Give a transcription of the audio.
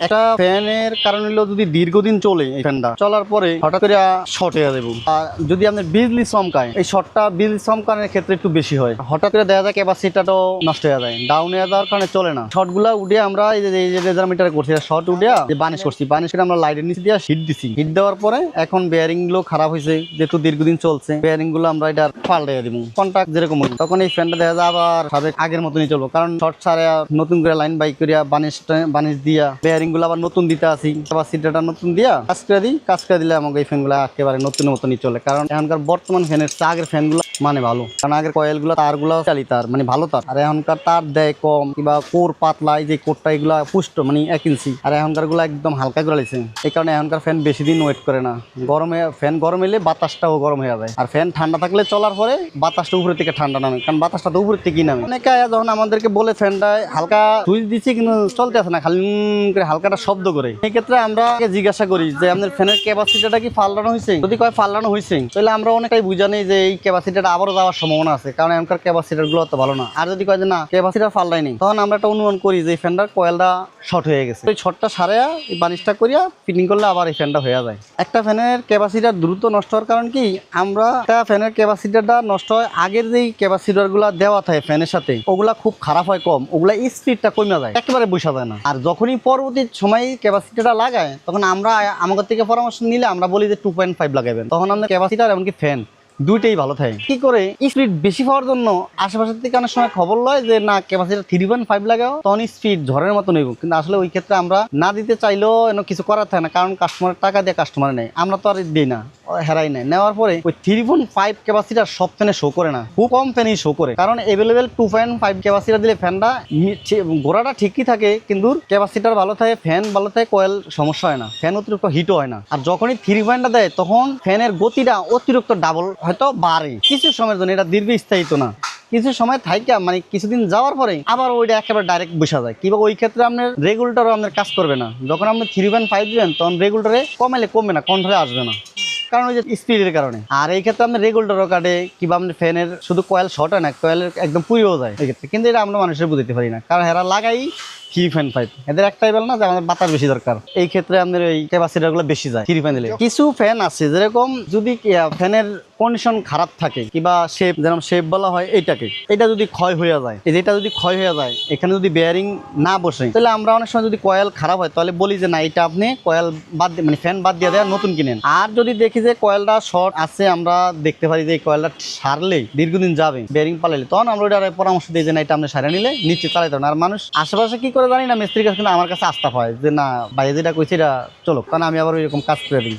একটা ফ্যানের কারণ হলো যদি দীর্ঘদিন চলে এই ফ্যানটা চলার পরে হঠাৎ করে শর্ট হয়ে যাবে। আর যদি আপনার বিজলি চমকায় এই শর্টটা বিজলি চমকানোর ক্ষেত্রে একটু বেশি হয়। হঠাৎ করে দেখা যায় ক্যাপাসিটিটাও নষ্ট হয়ে যায়, ডাউন হয়ে যাওয়ার কারণে চলে না। শর্ট গুলা উঠে আমরা এই যে রেজার মিটার করছি, শর্ট উঠে যে বানিশ করছি, বানিশ করে আমরা লাইটের নিচে দিয়ে হিট দিছি। হিট দেওয়ার পরে এখন বেয়ারিং গুলো খারাপ হয়েছে, যেহেতু দীর্ঘদিন চলছে বেয়ারিং গুলো আমরা এটা পাল্টে দিব। কন্ট্যাক্ট যেরকম তখন এই ফ্যানটা দেখা যায় আবার সাবেক আগের মতনই চলবো, কারণ শর্ট ছাড়া নতুন করে লাইন বাই করিয়া বানিশ দিয়া বেয়ারিং গুলো আবার নতুন দিতে আসি, ক্যাপাসিটিটা নতুন দিয়া কাজ করে দিলে আমাকে এই ফ্যানগুলো একেবারে নতুন মতনই চলে। কারণ এখনকার বর্তমান ফ্যানের আগের ফ্যানগুলো মানে ভালো, কারণ আগের কয়েল গুলো তার গুলো চালি তার মানে ভালো তার, আর এখনকার তার দেয় কম কিংবা কোর পাতলা, এই যে কোরটা এগুলা পুষ্ট মানে 1 ইঞ্চি, আর এখনকার গুলো একদম হালকা করে লাগছে। এই কারণে এখনকার ফ্যান বেশি দিন ওয়েট করে না। ফ্যান গরম এলে বাতাসটাও গরম হয়ে যায়, আর ফ্যান ঠান্ডা থাকলে চলার পরে বাতাসটা উপরের থেকে ঠান্ডা নামে, কারণ বাতাসটা তো উপরের থেকেই নামে। অনেকে যখন আমাদেরকে বলে ফ্যানটায় হালকা সুইচ দিচ্ছি কিন্তু চলতে আসে না, খালি করে হালকাটা শব্দ করে, এই ক্ষেত্রে আমরা জিজ্ঞাসা করি যে আপনার ফ্যানের ক্যাপাসিটিটা কি ফাল্টানো হয়েছে। যদি কয় ফাল্টানো হয়েছে তাহলে আমরা অনেকটাই বুঝা নেই যে এই ক্যাপাসিটিটা আবারও যাওয়ার সম্ভাবনা আছে, কারণ এখনকার ক্যাপাসিটার গুলো তো ভালো না। আর যদি কয় যে না ক্যাপাসিটার ফাল্টায়নি, তখন আমরা একটা অনুমান করি যে এই ফ্যানটার কয়েলটা শর্ট হয়ে গেছে। ওই শর্টটা সারাইয়া এই বানিশটা করিয়া ফিটিং করলে আবার এই ফ্যানটা হয়ে যায়। একটা ফ্যানের ক্যাপাসিটার দ্রুত নষ্ট হওয়ার কারণ কি, আমরা একটা ফ্যানের ক্যাপাসিটারটা নষ্ট হয় আগের যেই ক্যাপাসিটার গুলা দেওয়া থাকে ফ্যানের সাথে ওগুলা খুব খারাপ হয়, কম, ওগুলা স্পিডটা কমে যায়, একেবারে বসা যায় না। আর যখনই পরবর্তী সময় ক্যাপাসিটারটা লাগায় তখন আমরা আমাদের থেকে পরামর্শ নিলে আমরা বলি যে 2.5 লাগাবেন, তখন আমাদের ক্যাপাসিটার এমনকি ফ্যান দুইটাই ভালো থাকে। কি করে স্পিড বেশি পাওয়ার জন্য আশেপাশের থেকে অনেক সময় খবর লয় যে না ক্যাপাসিটি 3.5 লাগাও, তখন স্পিড ঝড়ের মতো নেব, কিন্তু আসলে ওই ক্ষেত্রে আমরা না দিতে চাইলেও কিছু করার থাকে না, কারণ কাস্টমারের টাকা দিয়ে কাস্টমার নেই, আমরা তো আর দিই না, হেরাই নেয়। নেওয়ার পরে ওই 3.5 ক্যাপাসিটার সব ফ্যানে শো করে না, খুব কম ফ্যানই শো করে, কারণ এভেলেবেল 2.5 ক্যাপাসিটার দিলে ফ্যানটা গোড়াটা ঠিকই থাকে কিন্তু ক্যাপাসিটার ভালো থাকে, ফ্যান ভালো থাকে, কয়েল সমস্যা হয় না, ফ্যান অতিরিক্ত হিটও হয় না। আর যখনই 3.5টা দেয় তখন ফ্যানের গতিটা অতিরিক্ত ডাবল হয়তো বাড়ে কিছু সময়ের জন্য, এটা দীর্ঘস্থায়িত না, কিছু সময় থাইকা মানে কিছুদিন যাওয়ার পরে আবার ওইটা একেবারে ডাইরেক্ট বসা যায়। কিংবা ওই ক্ষেত্রে আপনার রেগুলেটরও আপনার কাজ করবে না। যখন আপনি 3.5 দিবেন তখন রেগুলেটরে কমাইলে কমবে না, কন্ট্রোলে আসবে না, কারণ ওই যে স্পিডের কারণে। আর এই ক্ষেত্রে আপনার রেগুলেটরও কাটে কিংবা আপনার ফ্যানের শুধু কয়েল শর্ট হয় না, কয়েলের একদম পুড়েও যায় এই ক্ষেত্রে, কিন্তু এটা আমরা মানুষের বুঝতে পারি না, কারণ এরা লাগাই 3.5, এদের একটাই বেল না যে আমাদের বাতাস বেশি দরকার, এই ক্ষেত্রে আমাদের এই ক্যাপাসিটার গুলো বেশি যায় 3 দিলে। কিছু ফ্যান আছে যেরকম যদি ফ্যানের কন্ডিশন খারাপ থাকে কিংবা শেপ, যেরকম শেপ বলা হয় এইটাকে, এটা যদি ক্ষয় হয়ে যায়, এটা যদি ক্ষয় হয়ে যায়, এখানে যদি বেয়ারিং না বসে, তাহলে আমরা অনেক সময় যদি কয়েল খারাপ হয় তাহলে বলি যে না এটা আপনি কয়েল বাদ মানে ফ্যান বাদ দিয়ে দেয়, নতুন কিনেন। আর যদি দেখি যে কয়েলটা শর্ট আছে, আমরা দেখতে পারি যে এই কয়েলটা সারলে দীর্ঘদিন যাবে বেয়ারিং পালাইলে, তখন আমরা ওটা পরামর্শ দিই যে না এটা আপনি সারা নিলে নিশ্চিত চালাইতে হবে। আর মানুষ আশেপাশে কি করে জানি না, মিস্ত্রির কাছে কিন্তু আমার কাছে আস্থা পায় যে না ভাই যেটা কইছি এটা চলো, কারণ আমি আবার ওইরকম কাজ করে দিই।